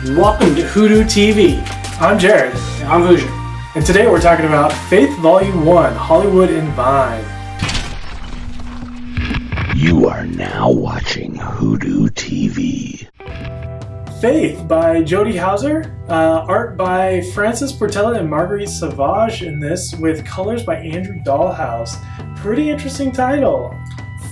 Welcome to WhoDooTV. I'm Jared. And I'm Hoosier. And today we're talking about Faith Volume 1, Hollywood and Vine. You are now watching WhoDooTV. Faith by Jody Hauser, art by Francis Portela and Marguerite Sauvage in this, with colors by Andrew Dahlhaus. Pretty interesting title.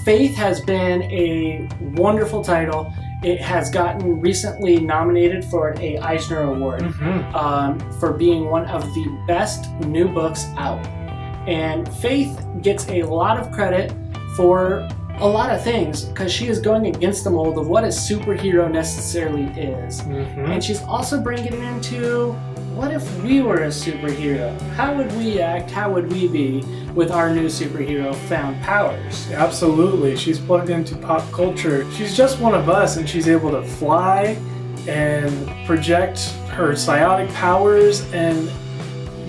Faith has been a wonderful title. It has gotten recently nominated for an Eisner Award for being one of the best new books out. And Faith gets a lot of credit for a lot of things because she is going against the mold of what a superhero necessarily is. And she's also bringing it into, what if we were a superhero? How would we act? How would we be with our new superhero found powers? Absolutely. She's plugged into pop culture. She's just one of us, and she's able to fly and project her psiotic powers, and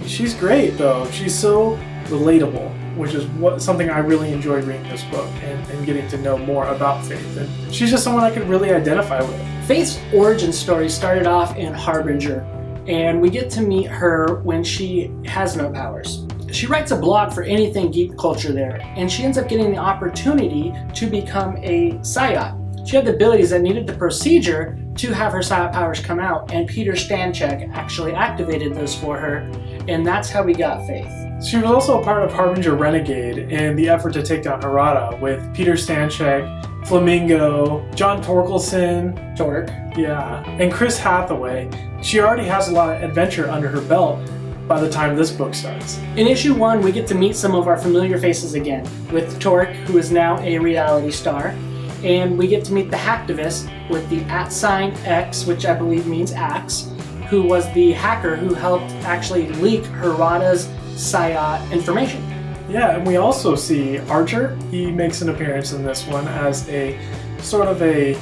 she's great though. She's so relatable, which is something I really enjoyed reading this book and getting to know more about Faith. And she's just someone I could really identify with. Faith's origin story started off in Harbinger, and we get to meet her when she has no powers. She writes a blog for anything geek culture there, and she ends up getting the opportunity to become a psiot. She had the abilities that needed the procedure to have her psiot powers come out, and Peter Stanchek actually activated those for her, and that's how we got Faith. She was also a part of Harbinger Renegade and the effort to take down Harada with Peter Stanchek, Flamingo, John Torkelson, Torque. Yeah, and Chris Hathaway. She already has a lot of adventure under her belt by the time this book starts. In issue 1, we get to meet some of our familiar faces again, with Torque, who is now a reality star, and we get to meet the hacktivist with the @X, which I believe means axe, who was the hacker who helped actually leak Harada's psiot information. Yeah, and we also see Archer. He makes an appearance in this one as a sort of a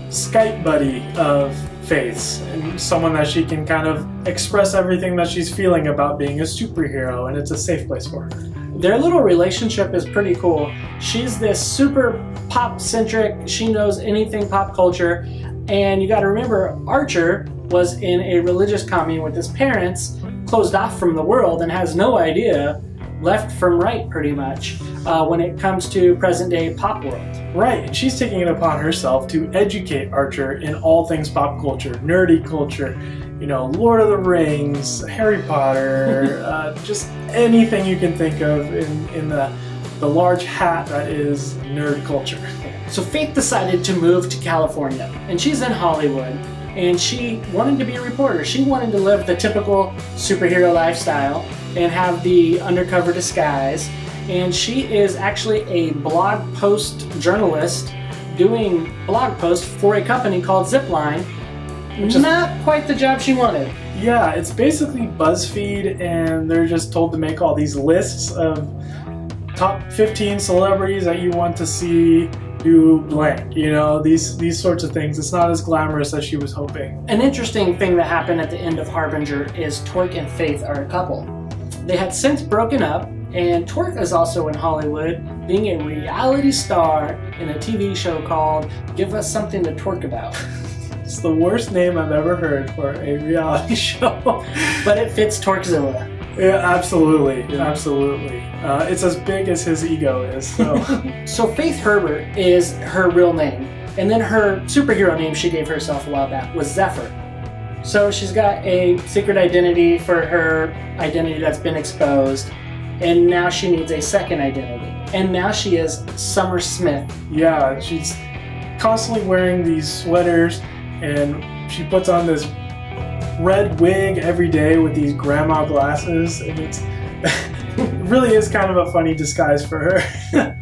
Skype buddy of Faith's, and someone that she can kind of express everything that she's feeling about being a superhero, and it's a safe place for her. Their little relationship is pretty cool. She's this super pop-centric, she knows anything pop culture, and you gotta remember, Archer was in a religious commune with his parents, closed off from the world, and has no idea left from right, pretty much, when it comes to present-day pop world. Right, and she's taking it upon herself to educate Archer in all things pop culture, nerdy culture, you know, Lord of the Rings, Harry Potter, just anything you can think of in the large hat that is nerd culture. So Faith decided to move to California, and she's in Hollywood, and she wanted to be a reporter. She wanted to live the typical superhero lifestyle and have the undercover disguise. And she is actually a blog post journalist doing blog posts for a company called Zipline. Which is not quite the job she wanted. Yeah, it's basically BuzzFeed, and they're just told to make all these lists of top 15 celebrities that you want to see do blank, you know, these sorts of things. It's not as glamorous as she was hoping. An interesting thing that happened at the end of Harbinger is Torque and Faith are a couple. They had since broken up, and Torque is also in Hollywood, being a reality star in a TV show called Give Us Something to Torque About. It's the worst name I've ever heard for a reality show. But it fits Torquezilla. Yeah, absolutely, absolutely. It's as big as his ego is, so. So Faith Herbert is her real name, and then her superhero name she gave herself a while back was Zephyr. So she's got a secret identity for her identity that's been exposed, and now she needs a second identity. And now she is Summer Smith. Yeah, she's constantly wearing these sweaters, and she puts on this red wig every day with these grandma glasses, and it really is kind of a funny disguise for her.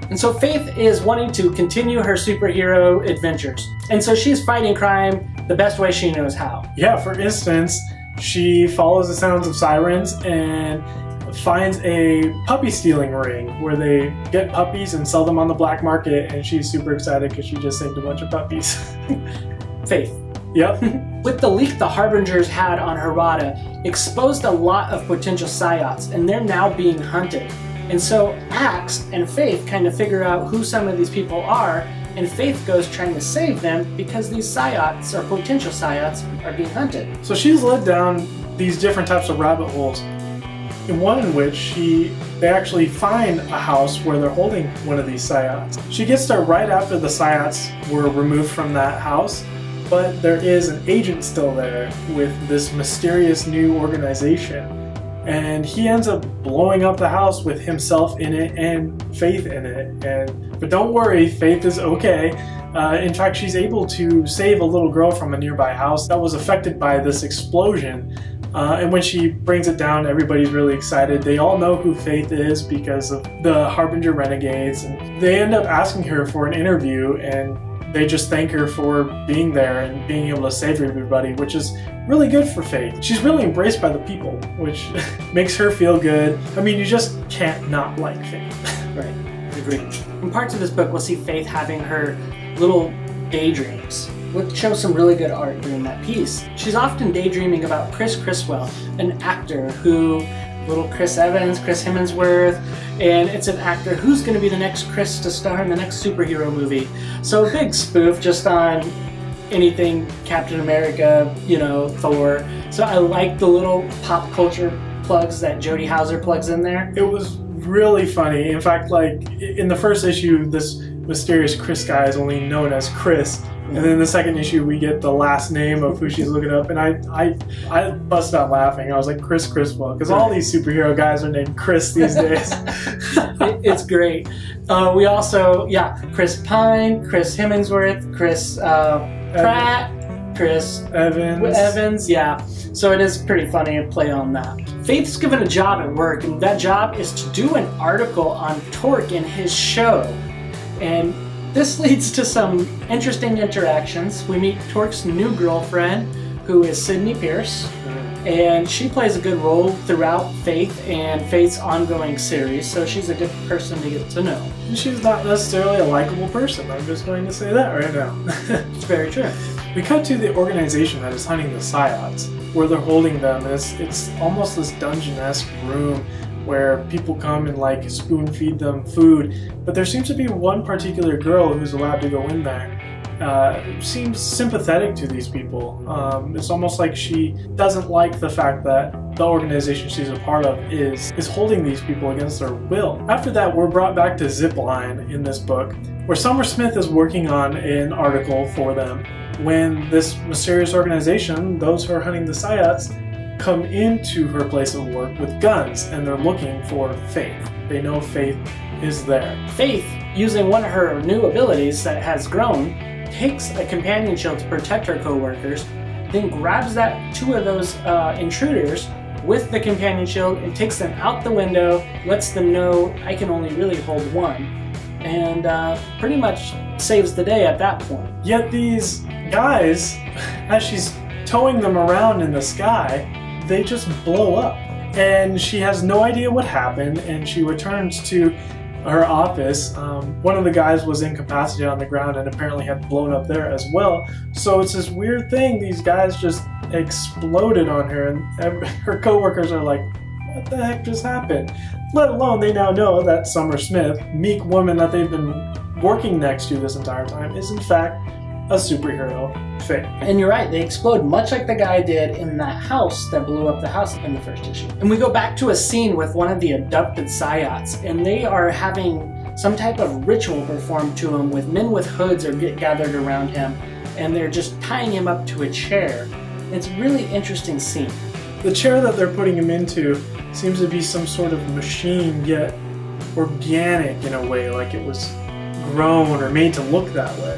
And so Faith is wanting to continue her superhero adventures, and so she's fighting crime the best way she knows how. Yeah, for instance, she follows the sounds of sirens and finds a puppy stealing ring where they get puppies and sell them on the black market, and she's super excited because she just saved a bunch of puppies. Faith. Yep. With the leak the Harbingers had on Harada, exposed a lot of potential psiots, and they're now being hunted. And so Axe and Faith kind of figure out who some of these people are, and Faith goes trying to save them because these psiots, or potential psiots, are being hunted. So she's led down these different types of rabbit holes. In one in which they actually find a house where they're holding one of these psiots. She gets there right after the psiots were removed from that house, but there is an agent still there with this mysterious new organization. And he ends up blowing up the house with himself in it and Faith in it. But don't worry, Faith is okay. In fact, she's able to save a little girl from a nearby house that was affected by this explosion. And when she brings it down, everybody's really excited. They all know who Faith is because of the Harbinger Renegades. And they end up asking her for an interview, and they just thank her for being there and being able to save everybody, which is really good for Faith. She's really embraced by the people, which makes her feel good. I mean, you just can't not like Faith. Right, agreed. In parts of this book, we'll see Faith having her little daydreams, which shows some really good art during that piece. She's often daydreaming about Chris Criswell, an actor who, little Chris Evans, Chris Hemsworth, and it's an actor who's going to be the next Chris to star in the next superhero movie. So a big spoof just on anything Captain America, Thor. So I like the little pop culture plugs that Jody Houser plugs in there. It was really funny. In fact, like in the first issue, this mysterious Chris guy is only known as Chris. And then in the second issue, we get the last name of who she's looking up, and I busted out laughing. I was like, Chris Criswell, because all these superhero guys are named Chris these days. It's great. We also, Chris Pine, Chris Hemsworth, Chris Pratt, Chris Evans, yeah. So it is pretty funny to play on that. Faith's given a job at work, and that job is to do an article on Torque and his show. And this leads to some interesting interactions. We meet Torque's new girlfriend, who is Sydney Pierce, and she plays a good role throughout Faith and Faith's ongoing series, so she's a good person to get to know. She's not necessarily a likable person. I'm just going to say that right now. It's very true. We cut to the organization that is hunting the psiots, where they're holding them. It's almost this dungeon-esque room where people come and spoon feed them food, but there seems to be one particular girl who's allowed to go in there. Seems sympathetic to these people. It's almost like she doesn't like the fact that the organization she's a part of is holding these people against their will. After that, we're brought back to Zipline in this book, where Summer Smith is working on an article for them when this mysterious organization, those who are hunting the psiots, come into her place of work with guns, and they're looking for Faith. They know Faith is there. Faith, using one of her new abilities that has grown, takes a companion shield to protect her co-workers, then grabs two of those intruders with the companion shield and takes them out the window, lets them know I can only really hold one, and pretty much saves the day at that point. Yet these guys, as she's towing them around in the sky, they just blow up. And she has no idea what happened, and she returns to her office. One of the guys was incapacitated on the ground and apparently had blown up there as well. So it's this weird thing. These guys just exploded on her, and her co-workers are like, what the heck just happened? Let alone they now know that Summer Smith, meek woman that they've been working next to this entire time, is in fact a superhero, Faith. And you're right, they explode much like the guy did in that house that blew up the house in the first issue. And we go back to a scene with one of the abducted psiots, and they are having some type of ritual performed to him with men with hoods are gathered around him, and they're just tying him up to a chair. It's a really interesting scene. The chair that they're putting him into seems to be some sort of machine, yet organic in a way, like it was grown or made to look that way.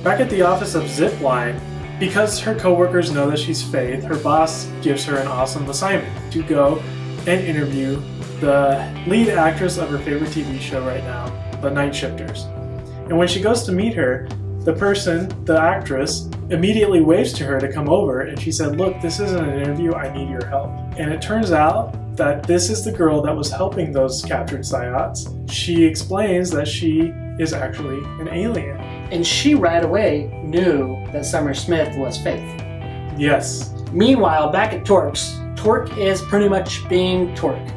Back at the office of Zipline, because her coworkers know that she's Faith, her boss gives her an awesome assignment to go and interview the lead actress of her favorite TV show right now, The Night Shifters. And when she goes to meet her, the actress, immediately waves to her to come over, and she said, look, this isn't an interview, I need your help. And it turns out that this is the girl that was helping those captured psiots. She explains that she is actually an alien. And she right away knew that Summer Smith was Faith. Yes. Meanwhile, back at Torque's, Torque is pretty much being Torque.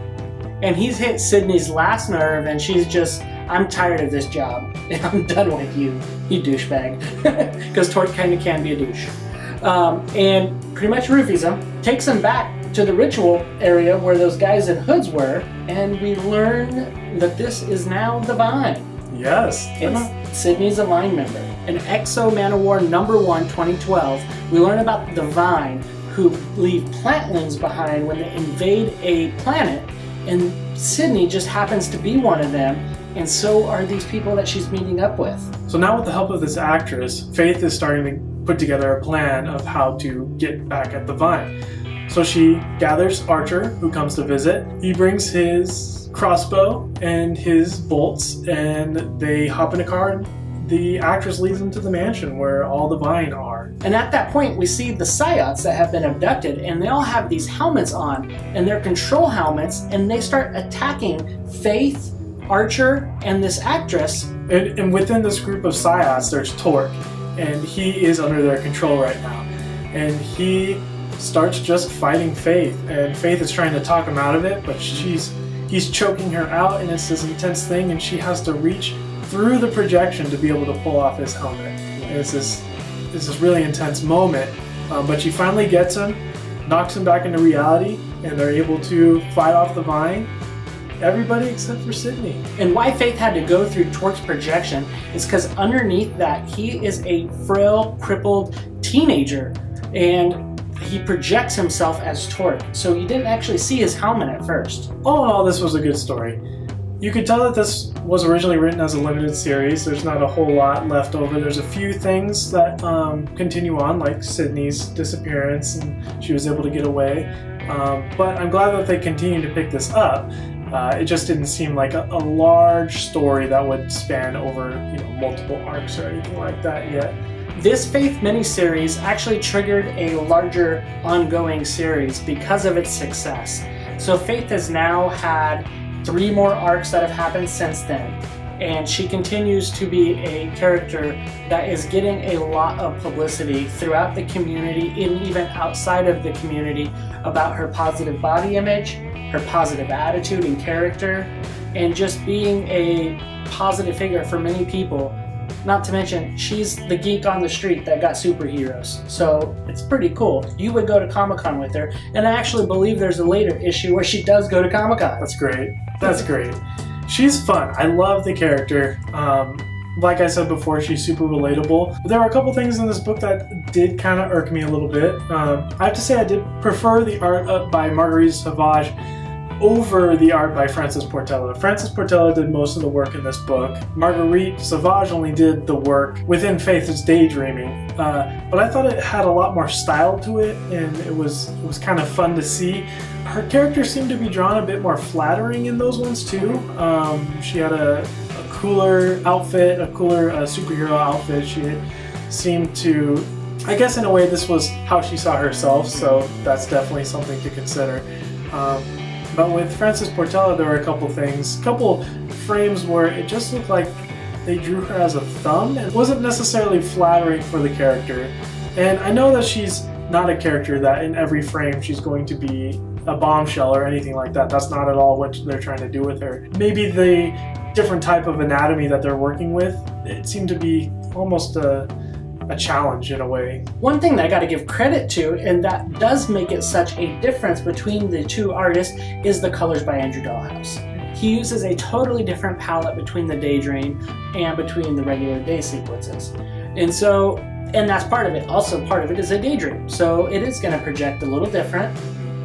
And he's hit Sydney's last nerve, and she's just, I'm tired of this job, and I'm done with you. You douchebag. Because Torque kind of can be a douche. And pretty much roofies him, takes him back to the ritual area where those guys in hoods were, and we learn that this is now the Vine. Yes. It's Sydney's a Vine member. In Exo Manowar #1 2012, we learn about the Vine, who leave plantlings behind when they invade a planet, and Sydney just happens to be one of them, and so are these people that she's meeting up with. So now with the help of this actress, Faith is starting to put together a plan of how to get back at the Vine. So she gathers Archer, who comes to visit. He brings his crossbow and his bolts, and they hop in a car, and the actress leads them to the mansion where all the Vine are. And at that point, we see the psiots that have been abducted, and they all have these helmets on, and they're control helmets, and they start attacking Faith, Archer, and this actress. And within this group of psiots, there's Torque, and he is under their control right now. And he starts just fighting Faith, and Faith is trying to talk him out of it, but he's choking her out, and it's this intense thing, and she has to reach through the projection to be able to pull off his helmet. And it's this really intense moment, but she finally gets him, knocks him back into reality, and they're able to fight off the Vine. Everybody except for Sydney. And why Faith had to go through Torque's projection is because underneath that, he is a frail, crippled teenager, and he projects himself as Torque, so you didn't actually see his helmet at first. All in all, this was a good story. You could tell that this was originally written as a limited series. There's not a whole lot left over. There's a few things that continue on, like Sydney's disappearance, and she was able to get away. But I'm glad that they continue to pick this up. It just didn't seem like a large story that would span over, multiple arcs or anything like that yet. This Faith miniseries actually triggered a larger ongoing series because of its success. So Faith has now had 3 more arcs that have happened since then, and she continues to be a character that is getting a lot of publicity throughout the community and even outside of the community about her positive body image, her positive attitude and character, and just being a positive figure for many people. Not to mention, she's the geek on the street that got superheroes. So it's pretty cool. You would go to Comic-Con with her, and I actually believe there's a later issue where she does go to Comic-Con. That's great. That's great. She's fun. I love the character. Like I said before, she's super relatable. But there were a couple things in this book that did kind of irk me a little bit. I have to say I did prefer the art by Marguerite Sauvage over the art by Francis Portela. Francis Portela did most of the work in this book. Marguerite Sauvage only did the work within Faith's daydreaming. But I thought it had a lot more style to it, and it was kind of fun to see. Her character seemed to be drawn a bit more flattering in those ones too. She had a cooler outfit, a cooler superhero outfit. She seemed to, I guess in a way this was how she saw herself, so that's definitely something to consider. But with Francis Portela, there were a couple frames where it just looked like they drew her as a thumb and wasn't necessarily flattering for the character. And I know that she's not a character that in every frame she's going to be a bombshell or anything like that. That's not at all what they're trying to do with her. Maybe the different type of anatomy that they're working with, it seemed to be almost a challenge in a way. One thing that I got to give credit to, and that does make it such a difference between the two artists, is the colors by Andrew Dahlhaus. He uses a totally different palette between the daydream and between the regular day sequences. And that's part of it. Also, part of it is a daydream. So it is going to project a little different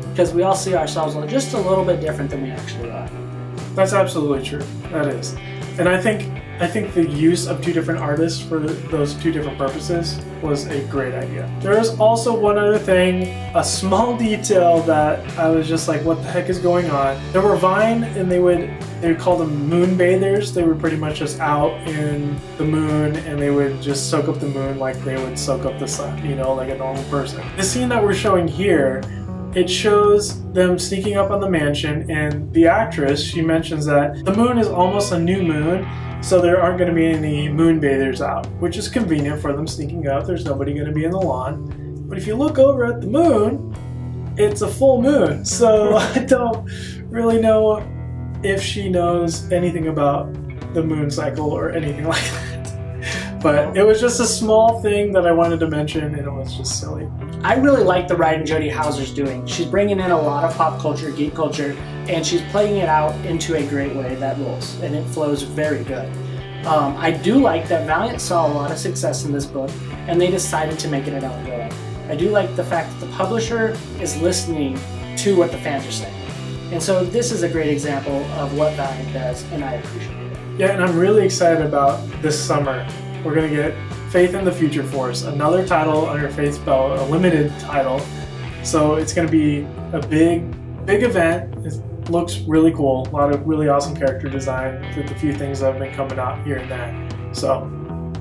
because we all see ourselves just a little bit different than we actually are. That's absolutely true. That is. And I think the use of 2 different artists for those 2 different purposes was a great idea. There is also one other thing, a small detail that I was just like, what the heck is going on? There were Vine, and they would call them moon bathers. They were pretty much just out in the moon, and they would just soak up the moon like they would soak up the sun, like a normal person. The scene that we're showing here, it shows them sneaking up on the mansion, and the actress, she mentions that the moon is almost a new moon, so there aren't going to be any moon bathers out, which is convenient for them sneaking up. There's nobody going to be in the lawn. But if you look over at the moon, it's a full moon, so I don't really know if she knows anything about the moon cycle or anything like that. But it was just a small thing that I wanted to mention, and it was just silly. I really like the writing Jody Houser's doing. She's bringing in a lot of pop culture, geek culture, and she's playing it out into a great way that rolls, and it flows very good. I do like that Valiant saw a lot of success in this book, and they decided to make it an ongoing. I do like the fact that the publisher is listening to what the fans are saying. And so this is a great example of what Valiant does, and I appreciate it. Yeah, and I'm really excited about this summer. We're going to get Faith in the Future Force, another title under Faith's belt, a limited title. So it's going to be a big event. It looks really cool. A lot of really awesome character design with a few things that have been coming out here and there. So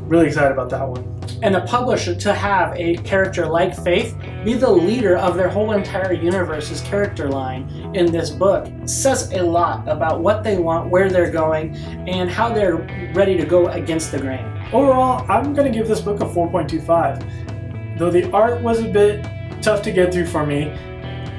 really excited about that one. And the publisher to have a character like Faith be the leader of their whole entire universe's character line in this book says a lot about what they want, where they're going, and how they're ready to go against the grain. Overall, I'm going to give this book a 4.25. Though the art was a bit tough to get through for me,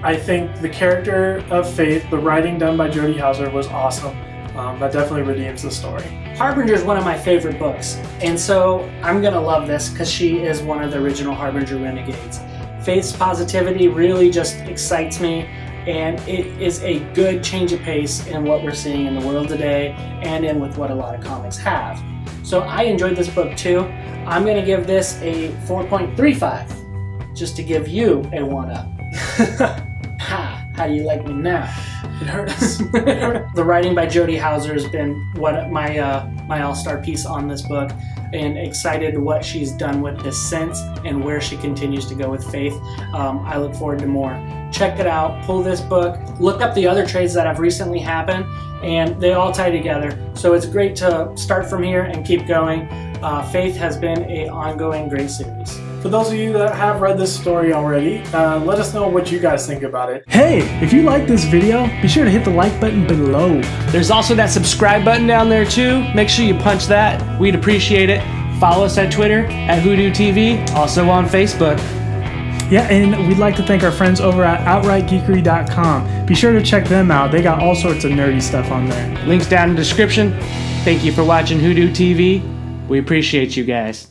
I think the character of Faith, the writing done by Jody Houser, was awesome. That definitely redeems the story. Harbinger is one of my favorite books, and so I'm going to love this because she is one of the original Harbinger renegades. Faith's positivity really just excites me, and it is a good change of pace in what we're seeing in the world today and in with what a lot of comics have. So I enjoyed this book too. I'm going to give this a 4.35 just to give you a 1-up. Ha! How do you like me now? It hurts. The writing by Jody Houser has been what my all-star piece on this book, and excited what she's done with this since and where she continues to go with Faith. I look forward to more. Check it out. Pull this book. Look up the other trades that have recently happened, and they all tie together. So it's great to start from here and keep going. Faith has been an ongoing great series. For those of you that have read this story already, let us know what you guys think about it. Hey, if you like this video, be sure to hit the like button below. There's also that subscribe button down there too. Make sure you punch that. We'd appreciate it. Follow us at Twitter at WhoDooTV, also on Facebook. Yeah, and we'd like to thank our friends over at OutrightGeekery.com. Be sure to check them out. They got all sorts of nerdy stuff on there. Links down in the description. Thank you for watching WhoDooTV. We appreciate you guys.